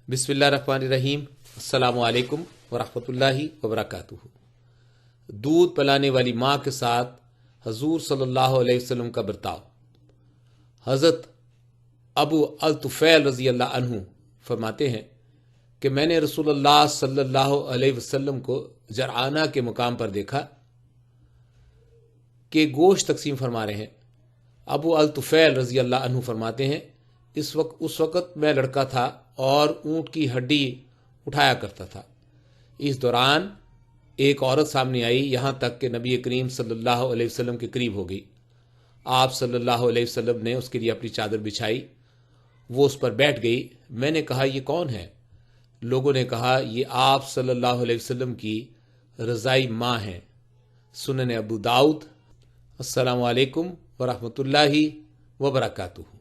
बिस्मिल्लाहिर्रहमानिर्रहीम। अस्सलामु अलैकुम वरहमतुल्लाहि वबरकातुहू। दूध पिलाने वाली माँ के साथ हजूर सल्लल्लाहु अलैहि वसल्लम का बर्ताव। हज़रत अबू अल-तुफ़ैल रज़ी अल्लाह अन्हु फरमाते हैं कि मैंने रसूलुल्लाह सल्लल्लाहु अलैहि वसल्लम को जरआना के मुकाम पर देखा कि गोश्त तकसीम फरमा रहे हैं। अबू अल-तुफ़ैल रज़ी अल्लाह अन्हु फरमाते हैं, उस वक़्त मैं लड़का था और ऊँट की हड्डी उठाया करता था। इस दौरान एक औरत सामने आई, यहाँ तक कि नबी करीम सल्लल्लाहु अलैहि वसल्लम के करीब हो गई। आप सल्लल्लाहु अलैहि वसल्लम ने उसके लिए अपनी चादर बिछाई, वो उस पर बैठ गई। मैंने कहा, ये कौन है? लोगों ने कहा, ये आप सल्लल्लाहु अलैहि वसल्लम की रज़ाई माँ हैं। सुनन अबू दाऊद। अस्सलामु अलैकुम वरहमतुल्लाहि वबरकातुहू।